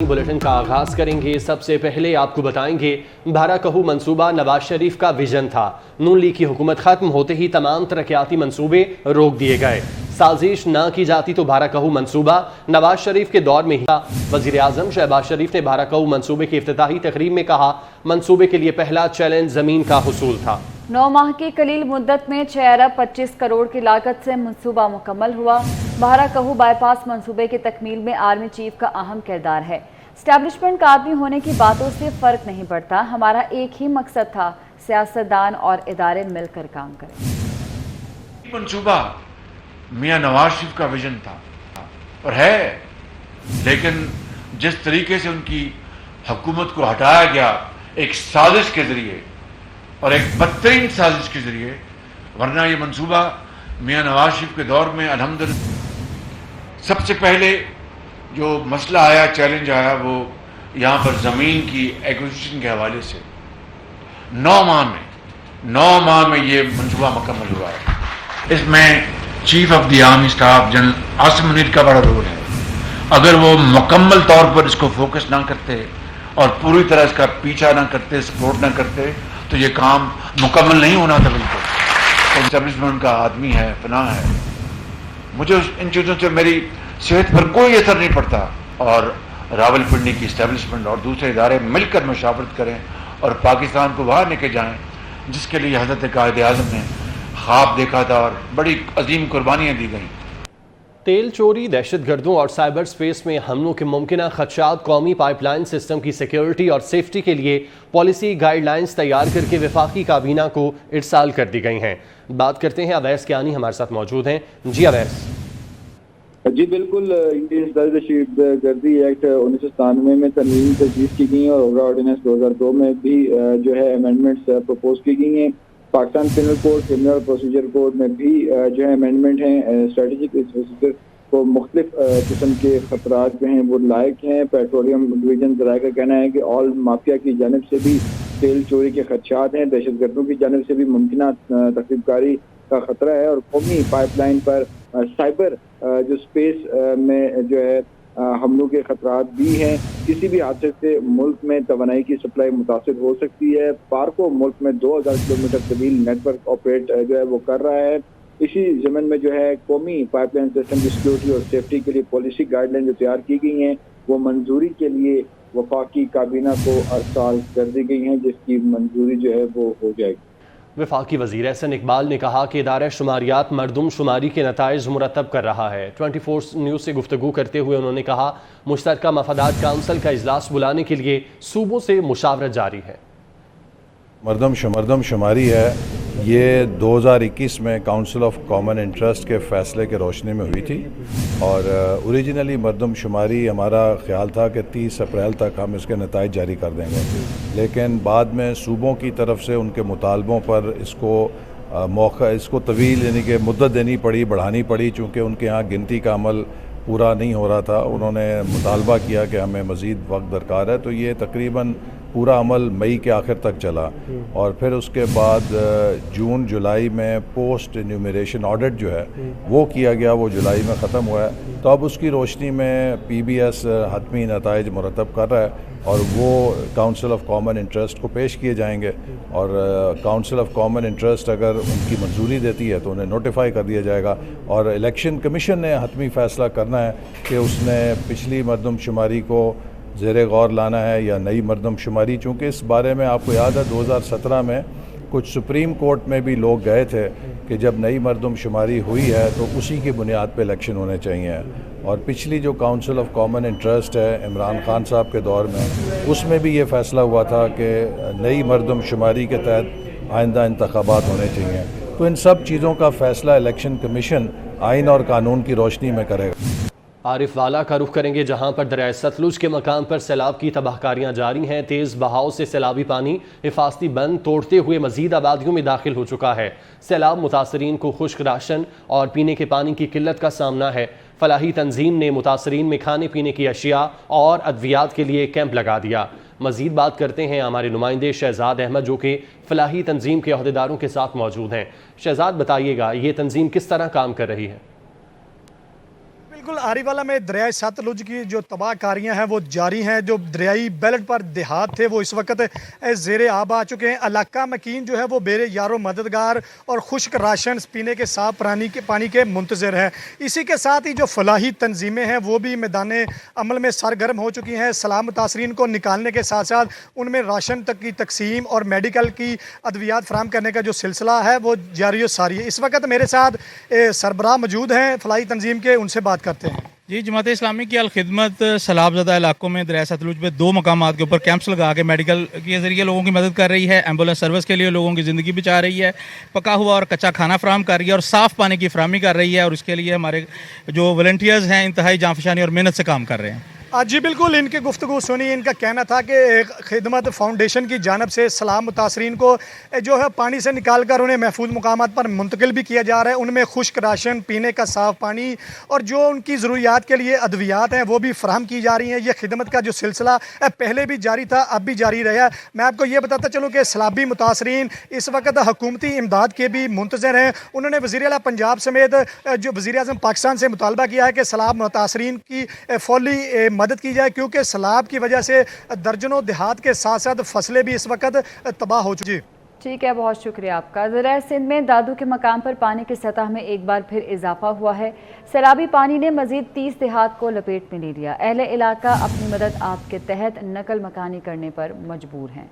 Bulletin का आगाज करेंगे। सबसे पहले आपको बताएंगे भारा कहू मंसूबा नवाज शरीफ का विजन था। नून लीग की हुकूमत खत्म होते ही तमाम तरक्याती मंसूबे रोक दिए गए। साजिश ना की जाती तो भारा कहू मंसूबा नवाज शरीफ के दौर में ही था। वजीर आजम शहबाज शरीफ ने भारा कहू मंसूबे की इफ्तिताही तकरीब में कहा, मंसूबे के लिए पहला चैलेंज जमीन का हुसूल था। 9 माह की कलील मुद्दत में 6 अरब 25 करोड़ की लागत से मंसूबा मुकम्मल हुआ। भारा कहू बाईपास मंसूबे की तकमील में आर्मी चीफ का अहम किरदार है। स्टैब्लिशमेंट का आदमी होने की बातों से फर्क नहीं पड़ता, हमारा एक ही मकसद था, सियासतदान और इदारे मिलकर काम करें। मंसूबा मियां नवाज शरीफ का विजन था और है, लेकिन जिस तरीके से उनकी हुकूमत को हटाया गया एक साजिश के जरिए और एक बदतरीन साजिश के जरिए, वरना ये मंसूबा मियां नवाज शरीफ के दौर में अल्हम्दुलिल्लाह सबसे पहले जो मसला आया, चैलेंज आया, वो यहाँ पर ज़मीन की एक्विजिशन के हवाले से 9 माह में ये मंसूबा मुकम्मल हुआ है। इसमें chief of the army staff general Asim Munir का बड़ा रोल है। अगर वो मुकम्मल तौर पर इसको फोकस ना करते और पूरी तरह इसका पीछा ना करते, सपोर्ट ना करते, तो ये काम मुकम्मल नहीं होना था। बिल्कुल एस्टेब्लिशमेंट का आदमी है, पनाह है। मुझे इन चीज़ों से मेरी सेहत पर कोई असर नहीं पड़ता, और रावलपिंडी की एस्टेब्लिशमेंट और दूसरे इदारे मिलकर मशावरत करें और पाकिस्तान को वहाँ लेके जाएं जिसके लिए हज़रत कायद आज़म ने ख्वाब देखा था और बड़ी अजीम कुर्बानियाँ दी गई। तेल चोरी, दहशत गर्दों और साइबर स्पेस में हमलों के मुमकिन खदशात, कौमी पाइपलाइन सिस्टम की सिक्योरिटी और सेफ्टी के लिए पॉलिसी गाइडलाइंस तैयार करके वफाकी काबीना को इरसाल कर दी गई हैं। बात करते हैं अवैस कियानी हमारे साथ मौजूद हैं। जी अवैस। जी बिल्कुल, इंडियन दहशत गर्दी एक्ट 1997 में तरमीम तजवीज़ की गई है और ओवरा ऑर्डिनेंस 2002 में भी जो है अमेंडमेंट्स प्रपोज की गई हैं। Pakistan penal code, criminal procedure code में भी जो है अमेंडमेंट हैं। स्ट्रेटेजिक इंफ्रास्ट्रक्चर को मुख्तलिफ किस्म के खतरात जो हैं वो लायक हैं। पेट्रोलियम डिवीजन ज़राए का कहना है कि ऑल माफिया की जानिब से भी तेल चोरी के खदशात हैं, दहशत गर्दों की जानिब से भी मुमकिन तकरीबकारी का खतरा है, और कौमी पाइपलाइन पर साइबर जो स्पेस में जो है हमलों के खतरात भी हैं। किसी भी हादसे से मुल्क में तवानाई की सप्लाई मुतासिर हो सकती है। पार्को मुल्क में 2000 किलोमीटर तवील नेटवर्क ऑपरेट जो है वो कर रहा है। इसी ज़मन में जो है कौमी पाइपलाइन सिस्टम की सिक्योरिटी और सेफ्टी के लिए पॉलिसी गाइडलाइन जो तैयार की गई हैं वो मंजूरी के लिए वफाकी काबीना को अरसाल कर दी गई हैं, जिसकी मंजूरी जो है वो हो जाएगी। वफाकी वज़ीर एहसन इकबाल ने कहा कि इदारा शुमारियात मरदम शुमारी के नताइज मुरतब कर रहा है। 24 न्यूज़ से गुफ्तगू करते हुए उन्होंने कहा, मुश्तरका मफादात काउंसिल का इजलास बुलाने के लिए सूबों से मुशावरत जारी है। मरदम शुमारी है, ये 2021 में काउंसिल ऑफ कॉमन इंटरेस्ट के फ़ैसले के रोशनी में हुई थी, और ओरिजिनली मरदम शुमारी हमारा ख्याल था कि 30 अप्रैल तक हम इसके नताइज जारी कर देंगे, लेकिन बाद में सूबों की तरफ से उनके मुतालबों पर इसको तवील यानी कि मुद्दत देनी पड़ी, बढ़ानी पड़ी, चूँकि उनके यहाँ गिनती का अमल पूरा नहीं हो रहा था। उन्होंने मुतालबा किया कि हमें मज़ीद वक्त दरकार है, तो ये तकरीबन पूरा अमल मई के आखिर तक चला, और फिर उसके बाद जून जुलाई में पोस्ट इन्यूमरेशन ऑडिट जो है वो किया गया, वो जुलाई में ख़त्म हुआ है। तो अब उसकी रोशनी में PBS हतमी नताइज मुरतब कर रहा है और वो काउंसिल ऑफ कॉमन इंटरेस्ट को पेश किए जाएंगे, और काउंसिल ऑफ कॉमन इंटरेस्ट अगर उनकी मंजूरी देती है तो उन्हें नोटिफाई कर दिया जाएगा, और इलेक्शन कमीशन ने हतमी फ़ैसला करना है कि उसने पिछली मरदमशुमारी को ज़ेरे गौर लाना है या नई मरदमशुमारी। चूँकि इस बारे में आपको याद है 2017 में कुछ सुप्रीम कोर्ट में भी लोग गए थे कि जब नई मरदमशुमारी हुई है तो उसी की बुनियाद पे इलेक्शन होने चाहिए, और पिछली जो काउंसिल ऑफ कॉमन इंटरेस्ट है इमरान खान साहब के दौर में, उसमें भी ये फ़ैसला हुआ था कि नई मरदमशुमारी के तहत आइंदा इंतखाबात होने चाहिए। तो इन सब चीज़ों का फ़ैसला इलेक्शन कमीशन आइन और कानून की रोशनी में करेगा। आरिफ वाला का रुख करेंगे, जहां पर दरिया सतलुज के मकाम पर सैलाब की तबाहकारियां जारी हैं। तेज बहाव से सैलाबी पानी हिफाजती बंद तोड़ते हुए मजीद आबादियों में दाखिल हो चुका है। सैलाब मुतासरीन को खुश्क राशन और पीने के पानी की किल्लत का सामना है। फलाही तंजीम ने मुतासरीन में खाने पीने की अशिया और अद्वियात के लिए कैंप लगा दिया। मजीद बात करते हैं हमारे नुमाइंदे शहजाद अहमद, जो कि फलाही तंजीम के अहदेदारों के साथ मौजूद हैं। शहजाद, बताइएगा ये तंजीम किस तरह काम कर रही है? बिल्कुल आरीवाला में दरियाए सतलुज की जो तबाहकारियां हैं वो जारी हैं। जो दरियाई बेल्ट पर देहात थे वो इस वक्त ज़ेरे आब आ चुके हैं। इलाका मकीन जो है वो बेरे यारो मददगार और खुश्क राशन पीने के साफ पानी के मुंतज़र है। इसी के साथ ही जो फलाही तंजीमें हैं वो भी मैदान अमल में सरगर्म हो चुकी हैं। सैलाब मुतासरीन को निकालने के साथ साथ उनमें राशन तक की तकसीम और मेडिकल की अद्वियात फराहम करने का जो सिलसिला है वो जारी और सारी है। इस वक्त मेरे साथ सरबराह मौजूद हैं फलाही तंजीम के, उनसे बात करते हैं। जी, जमात इस्लामी की अलखिदमत सैलाबज़दा इलाकों में दरिया सतलुज पे 2 मकामात के ऊपर कैंप्स लगा के मेडिकल के ज़रिए लोगों की मदद कर रही है। एम्बुलेंस सर्विस के लिए लोगों की ज़िंदगी बचा रही है। पका हुआ और कच्चा खाना फराहम कर रही है और साफ़ पानी की फराहमी कर रही है। और इसके लिए हमारे जो वॉलंटियर्स हैं इंतहाई जांफशानी और मेहनत से काम कर रहे हैं। जी बिल्कुल, इनकी गुफ्तगू सुनी। इनका कहना था कि खिदमत फाउंडेशन की जानब से सैलाब मुतासरीन को जो है पानी से निकाल कर उन्हें महफूज मकामात पर मुंतकिल भी किया जा रहा है। उनमें खुश्क राशन, पीने का साफ़ पानी और जो उनकी ज़रूरियात के लिए अद्वियात हैं वो भी फराहम की जा रही हैं। ये खिदमत का जो सिलसिला पहले भी जारी था, अब भी जारी रहा। मैं आपको ये बताता चलूँ कि सैलाबी मुतासरीन इस वक्त हुकूमती इमदाद के भी मुंतज़र हैं। उन्होंने वज़ीर आला पंजाब समेत जो वज़ीर आज़म पाकिस्तान से मुतालबा किया है कि सैलाब मुतासरीन की फौली मदद की जाए, क्योंकि सैलाब की वजह से दर्जनों देहात के साथ साथ फसलें भी इस वक्त तबाह हो चुकी। ठीक है, बहुत शुक्रिया आपका। ज़राए सिंध में दादू के मकाम पर पानी की सतह में एक बार फिर इजाफा हुआ है। सैलाबी पानी ने मजीद 30 देहात को लपेट में ले लिया। अहले इलाका अपनी मदद आपके तहत नकल मकानी करने पर मजबूर हैं।